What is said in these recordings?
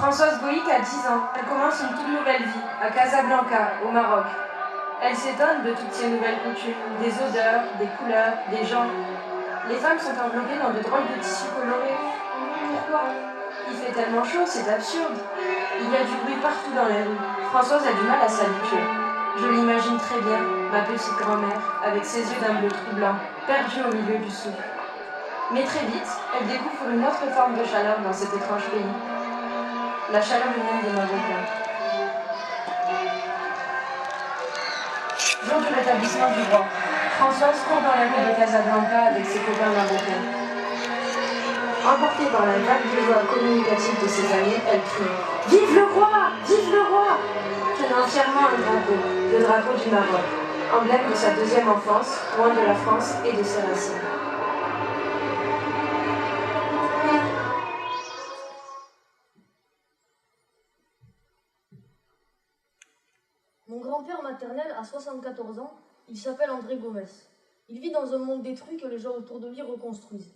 Françoise Boïc a 10 ans. Elle commence une toute nouvelle vie, à Casablanca, au Maroc. Elle s'étonne de toutes ces nouvelles coutumes, des odeurs, des couleurs, des gens. Les femmes sont enveloppées dans de drôles de tissus colorés. Pourquoi? Il fait tellement chaud, c'est absurde. Il y a du bruit partout dans les rues. Françoise a du mal à s'habituer. Je l'imagine très bien, ma petite grand-mère, avec ses yeux d'un bleu troublant, perdue au milieu du souffle. Mais très vite, elle découvre une autre forme de chaleur dans cet étrange pays. La chaleur humaine des Marocains. Jour du rétablissement du roi, Françoise court dans les rues de Casablanca avec ses copains marocains. Emportée par la vague de joie communicative de ces années, elle crie « Vive le roi! Vive le roi !» tenant fièrement un drapeau, le drapeau du Maroc, emblème de sa deuxième enfance, loin de la France et de ses racines. Mon grand-père maternel a 74 ans, il s'appelle André Gomez. Il vit dans un monde détruit que les gens autour de lui reconstruisent.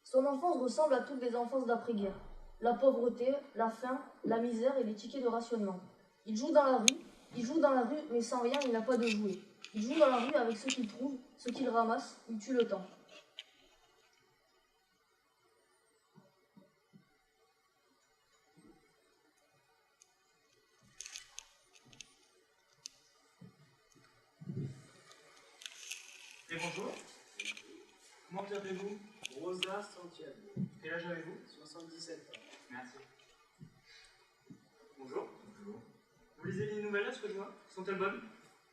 Son enfance ressemble à toutes les enfances d'après-guerre. La pauvreté, la faim, la misère et les tickets de rationnement. Il joue dans la rue, mais sans rien, il n'a pas de jouet. Il joue dans la rue avec ce qu'il trouve, ce qu'il ramasse, il tue le temps. Et bonjour. Comment vous appelez-vous? Rosa Santiago. Quel âge avez-vous? 77 ans. Merci. Bonjour. Bonjour. Vous lisez les nouvelles là, ce que je vois? Sont-elles bonnes?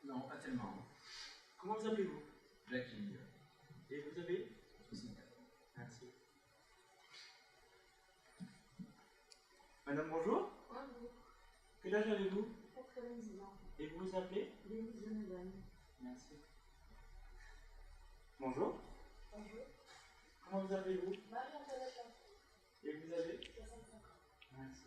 Non, pas tellement. Comment vous appelez-vous? Jackie. Et vous avez? 64. Merci. Madame, bonjour. Bonjour. Quel âge avez-vous? 90 ans. Et vous vous appelez? Denise Donovan. Merci. Bonjour. Bonjour. Comment vous appelez-vous? Marie-Antoinette Lanfray. Et vous avez? 65 ans. Merci.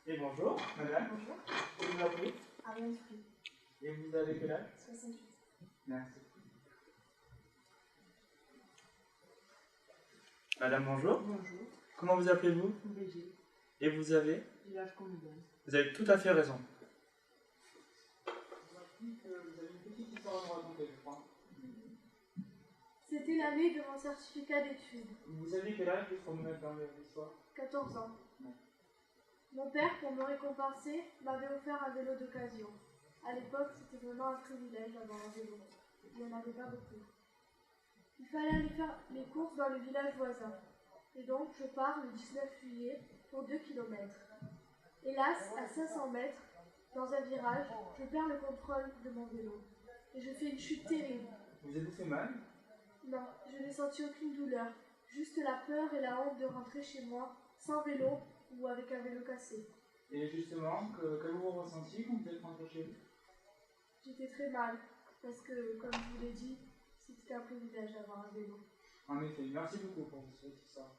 Et bonjour, madame. Bonjour. Vous vous appelez? Ariane Fruit. Et vous avez quel âge? 68. Merci. Madame, bonjour. Bonjour. Comment vous appelez-vous? Brigitte. Et vous avez? Village Comédien. Vous avez tout à fait raison. Vous avez une petite histoire à nous raconter, je crois. C'était l'année de mon certificat d'études. Vous avez quel âge pour nous mettre dans l'histoire? 14 ans. Ouais. Mon père, pour me récompenser, m'avait offert un vélo d'occasion. À l'époque, c'était vraiment un privilège d'avoir un vélo. Il n'y en avait pas beaucoup. Il fallait aller faire les courses dans le village voisin. Et donc, je pars le 19 juillet pour 2 km. Hélas, à 500 mètres, dans un virage, je perds le contrôle de mon vélo. Et je fais une chute terrible. Vous avez fait mal? Non, je n'ai senti aucune douleur. Juste la peur et la honte de rentrer chez moi, sans vélo ou avec un vélo cassé. Et justement, qu'avez-vous ressenti quand vous êtes rentré chez vous? J'étais très mal, parce que, comme je vous l'ai dit, c'était un privilège d'avoir un vélo. En effet, merci beaucoup pour cette histoire.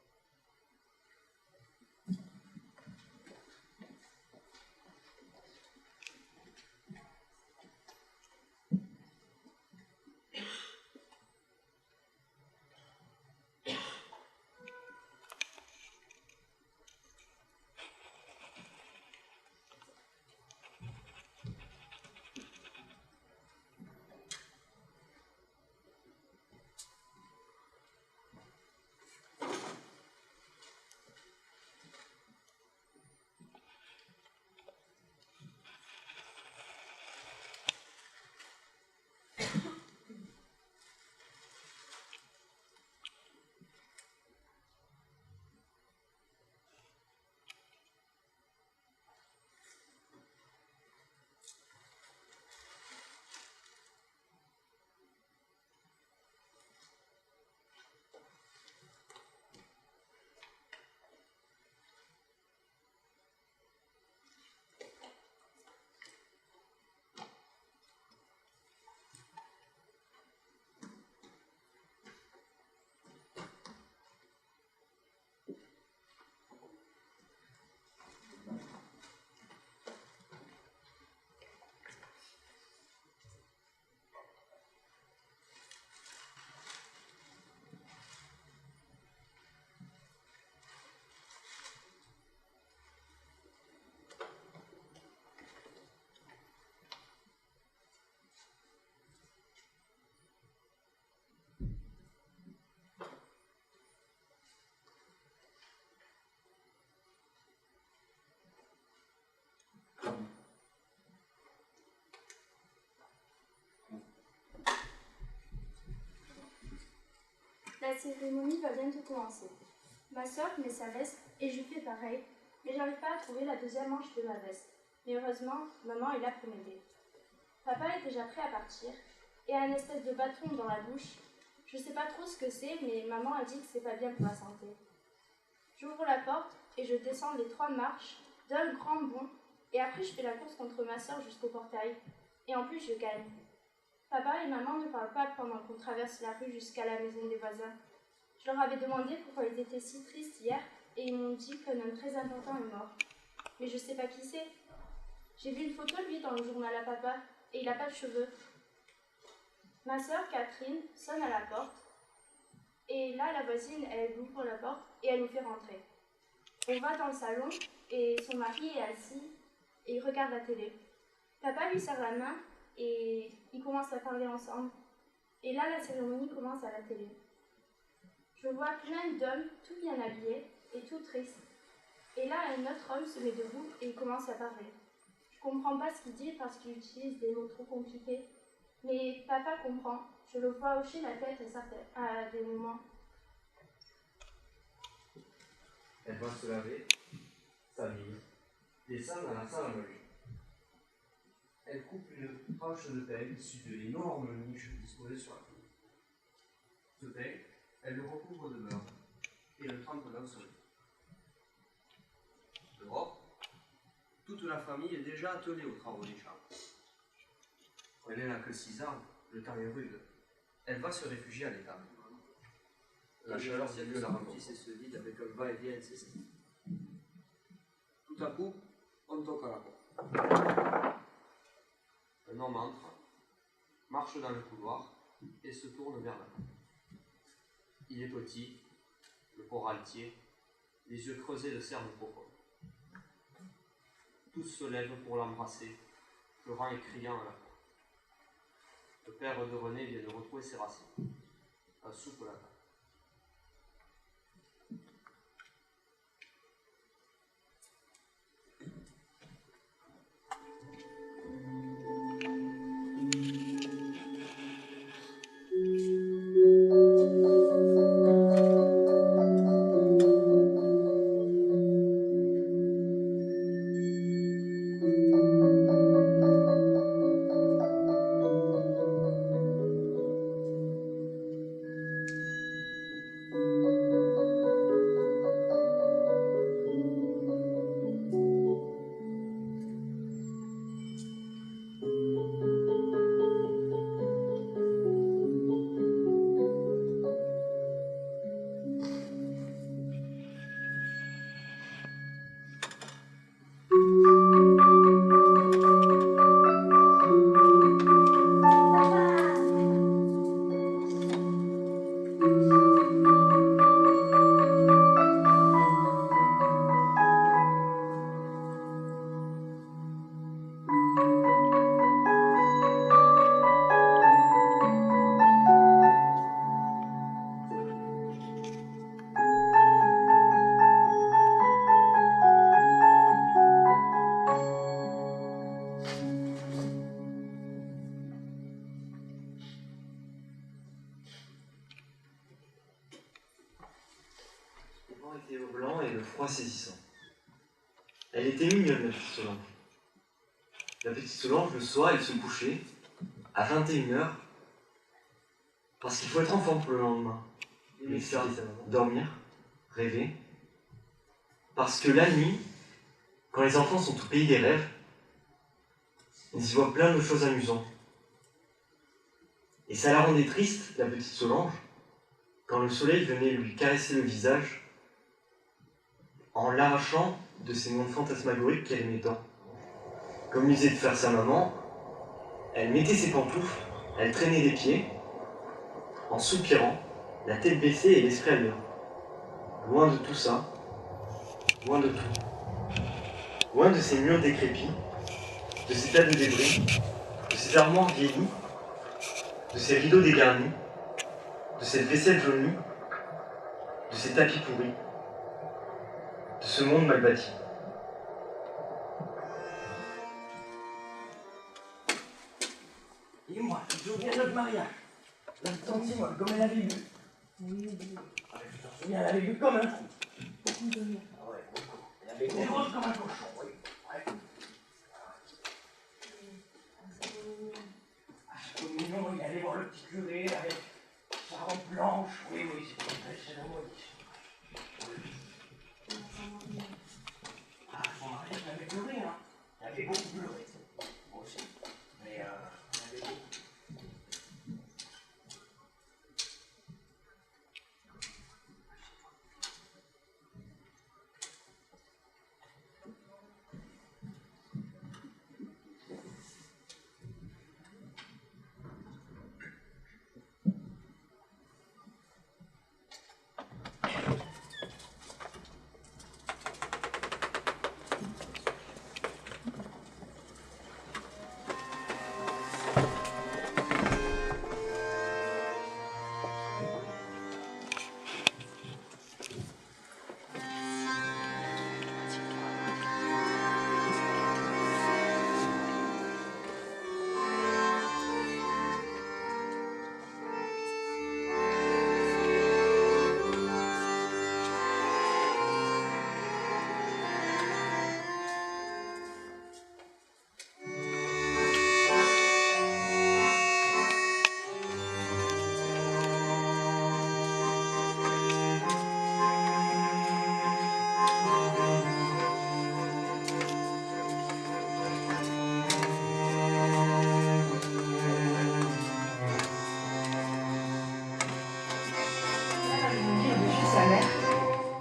cérémonie va bientôt commencer. Ma sœur met sa veste et je fais pareil, mais j'arrive pas à trouver la deuxième manche de ma veste. Mais heureusement, maman est là pour m'aider. Papa est déjà prêt à partir et a un espèce de bâton dans la bouche. Je sais pas trop ce que c'est, mais maman a dit que c'est pas bien pour la santé. J'ouvre la porte et je descends les 3 marches d'un grand bond et après je fais la course contre ma sœur jusqu'au portail. Et en plus je gagne. Papa et maman ne parlent pas pendant qu'on traverse la rue jusqu'à la maison des voisins. Je leur avais demandé pourquoi ils étaient si tristes hier et ils m'ont dit qu'un homme très important est mort. Mais je sais pas qui c'est. J'ai vu une photo de lui dans le journal à papa et il a pas de cheveux. Ma sœur Catherine sonne à la porte et là la voisine elle ouvre la porte et elle nous fait rentrer. On va dans le salon et son mari est assis et il regarde la télé. Papa lui serre la main et ils commencent à parler ensemble. Et là la cérémonie commence à la télé. Je vois plein d'hommes tout bien habillés et tout tristes. Et là un autre homme se met debout et il commence à parler. Je comprends pas ce qu'il dit parce qu'il utilise des mots trop compliqués. Mais papa comprend. Je le vois hocher la tête à des moments. Elle va se laver, s'habille, descend dans la salle à manger. Elle coupe une tranche de pain issue de l'énorme niche disposée sur la table. Ce pain, elle le recouvre de beurre et le trempe dans son lit. Dehors, toute la famille est déjà attelée aux travaux des champs. Elle n'a que 6 ans, le temps est rude. Elle va se réfugier à l'étable. La chaleur des lieux la remplissent et se vide avec un va-et-vient incessant. Tout à coup, on toque à la porte. Un homme entre, marche dans le couloir et se tourne vers la porte. Il est petit, le port altier, les yeux creusés de cernes profondes. Tous se lèvent pour l'embrasser, pleurant et criant à la porte. Le père de René vient de retrouver ses racines. Un soupe à la table. Était au blanc et le froid saisissant. Elle était mignonne, la petite Solange. La petite Solange, le soir, elle se couchait à 21h parce qu'il faut être enfant pour le lendemain. Mais ça, dormir, rêver. Parce que la nuit, quand les enfants sont au pays des rêves, ils y voient plein de choses amusantes. Et ça la rendait triste, la petite Solange, quand le soleil venait lui caresser le visage en l'arrachant de ces mondes fantasmagoriques qu'elle aimait tant. Comme lui disait de faire sa maman, elle mettait ses pantoufles, elle traînait les pieds, en soupirant, la tête baissée et l'esprit ailleurs. Loin de tout ça, loin de tout. Loin de ces murs décrépits, de ces tas de débris, de ces armoires vieillies, de ces rideaux dégarnis, de cette vaisselle jaunie, de ces tapis pourris, de ce monde mal bâti. Et moi, je viens de notre mariage. La tante, moi, comme elle avait lu. Je me souviens, elle avait bu comme un fou. Ah ouais, beaucoup. Elle avait des grosses comme un cochon, oui. Ouais. À sa communion, il allait voir le petit curé avec sa robe blanche. Oui, c'était très cérémonieux. Ah, son mari, il avait pleuré, hein. Il avait beaucoup pleuré. Moi aussi. Mais, il avait beaucoup.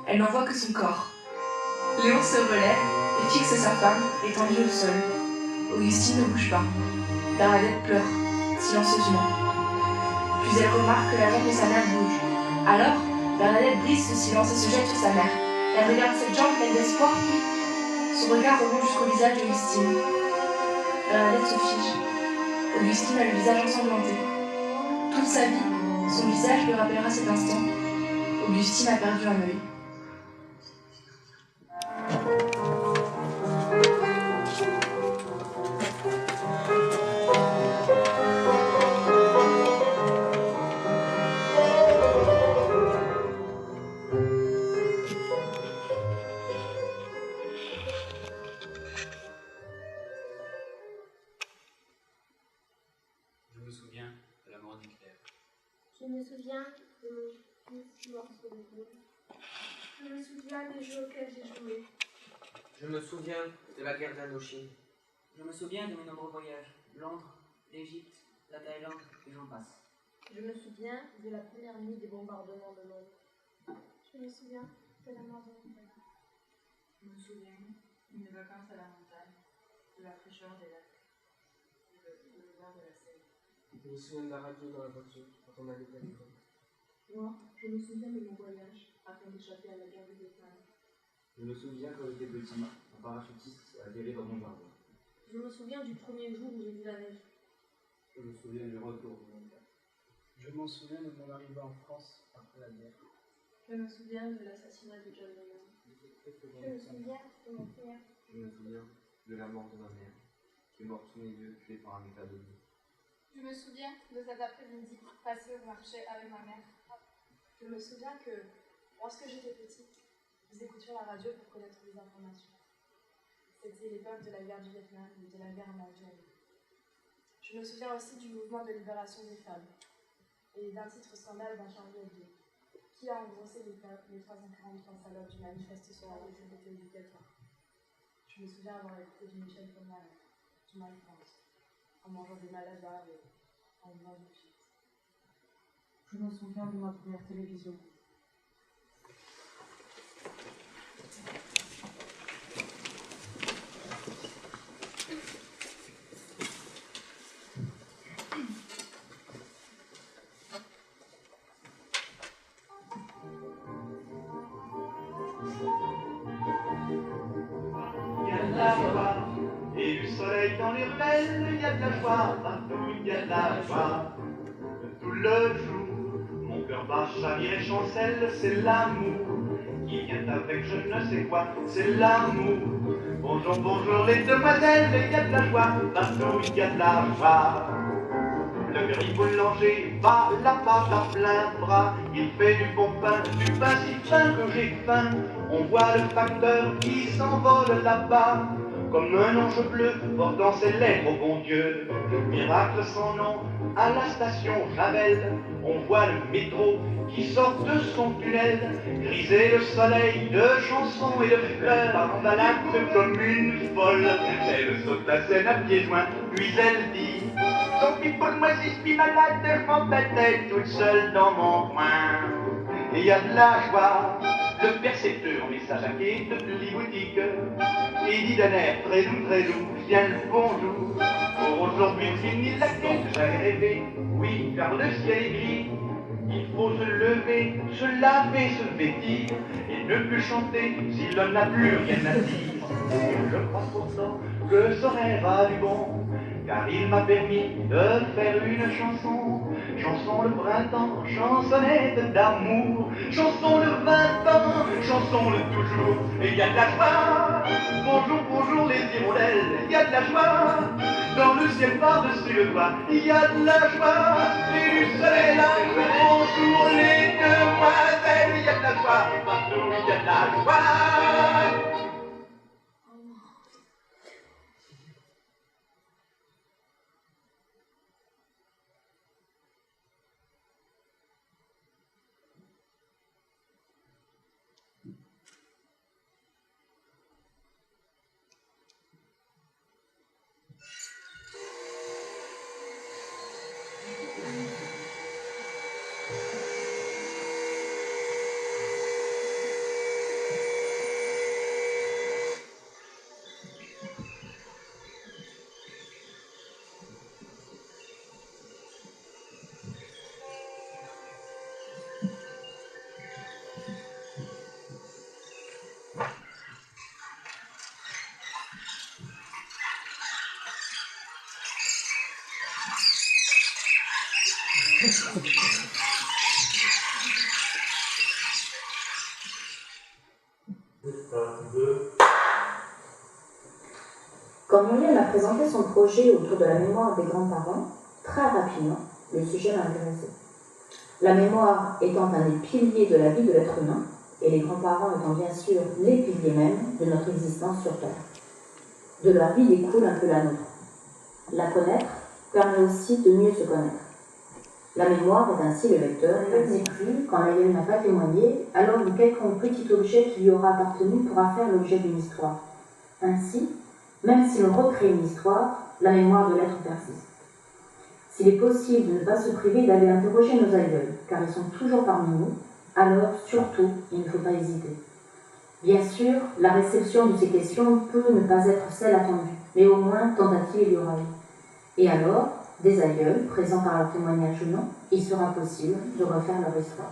Elle n'en voit que son corps. Léon se relève et fixe sa femme, étendue au sol. Augustine ne bouge pas. Bernadette pleure, silencieusement. Puis elle remarque que la jambe de sa mère bouge. Alors, Bernadette brise ce silence et se jette sur sa mère. Elle regarde cette jambe pleine d'espoir. Son regard remonte jusqu'au visage d'Augustine. Bernadette se fige. Augustine a le visage ensanglanté. Toute sa vie, son visage lui rappellera cet instant. Augustine a perdu un œil. Je me souviens de la mort d'Hitler. Je me souviens de mon fils mort sur le dos. Je me souviens des jeux auxquels j'ai joué. Je me souviens de la guerre d'Indochine. Je me souviens de mes nombreux voyages. Londres, l'Égypte, la Thaïlande, et j'en passe. Je me souviens de la première nuit des bombardements de Londres. Je me souviens de la mort de mon père. Je me souviens d'une vacances à la montagne, de la fraîcheur des lacs, de l'odeur de la sève. Je me souviens de la radio dans la voiture quand on allait à l'école. Moi, je me souviens de mon voyage afin d'échapper à la guerre du Vietnam. Je me souviens quand j'étais petit, un parachutiste a atterri dans mon jardin. Je me souviens du premier jour où j'ai vu la neige. Je me souviens du retour de mon père. Je m'en souviens de mon arrivée en France après la guerre. Je me souviens de l'assassinat de John Lennon. Je me souviens de mon père. Je me souviens de la mort de ma mère, qui est morte sous mes yeux, tuée par un éclat de boue. Je me souviens de cet après-midi passé au marché avec ma mère. Je me souviens que, lorsque j'étais petite, nous écoutions la radio pour connaître les informations. C'était l'époque de la guerre du Vietnam et de la guerre en Algérie. Je me souviens aussi du mouvement de libération des femmes et d'un titre scandale d'un Charlie Hebdo, qui a engrossé les 343 salopes du manifeste sur la LGBT éducatoire. Je me souviens avoir écouté du Michel Polnareff, du Marie-France, en mangeant des malabars et en buvant du chips. Je me souviens de ma première télévision. Et du soleil dans les ruelles, il y a de la joie, partout il y a de la joie. Tout le jour, mon cœur bat, chavire et chancelle, c'est l'amour qui vient avec je ne sais quoi, c'est l'amour. Bonjour, bonjour les demoiselles, il y a de la joie, partout il y a de la joie. Le gris boulanger bat la pâte à plein bras. Il fait du bon pain, du pain si fin que j'ai faim. On voit le facteur qui s'envole là-bas, comme un ange bleu portant ses lettres au bon Dieu. Miracle sans nom, à la station Javel, on voit le métro qui sort de son tunnel, griser le soleil de chansons et de fleurs, en balade comme une folle. Elle saute la scène à pieds joints, puis elle dit: tant pis pour moi si je suis malade, je m'embêtais toute seule dans mon coin. Et il y a de la joie, le percepteur met sa jaquette de boutique et dit d'un air très doux, viens le bonjour. Pour aujourd'hui finir la quête, j'avais rêvé, oui, car le ciel est gris. Il faut se lever, se laver, se vêtir, et ne plus chanter si l'homme n'a plus rien à dire. Et je crois pourtant que ce rêve a du bon, car il m'a permis de faire une chanson. Chanson le printemps, chansonnette d'amour, chanson le 20 ans, chanson le toujours. Et il y a de la joie, bonjour, bonjour les hirondelles, il y a de la joie, dans le ciel par-dessus le toit, il y a de la joie, et du soleil là, bonjour les demoiselles, il y a de la joie, partout il y a de la joie. Quand Muriel m'a présenté son projet autour de la mémoire des grands-parents, très rapidement, le sujet m'a intéressé. La mémoire étant un des piliers de la vie de l'être humain, et les grands-parents étant bien sûr les piliers mêmes de notre existence sur Terre. De leur vie découle un peu la nôtre. La connaître permet aussi de mieux se connaître. La mémoire est ainsi le vecteur, ainsi plus, quand l'aïeul n'a pas témoigné, alors de quelconque petit objet qui lui aura appartenu pourra faire l'objet d'une histoire. Ainsi, même si l'on recrée une histoire, la mémoire de l'être persiste. S'il est possible de ne pas se priver d'aller interroger nos aïeuls, car ils sont toujours parmi nous, alors surtout, il ne faut pas hésiter. Bien sûr, la réception de ces questions peut ne pas être celle attendue, mais au moins tentative il y aura eu. Et alors, des aïeuls, présents par leur témoignage ou non, il sera possible de refaire leur histoire.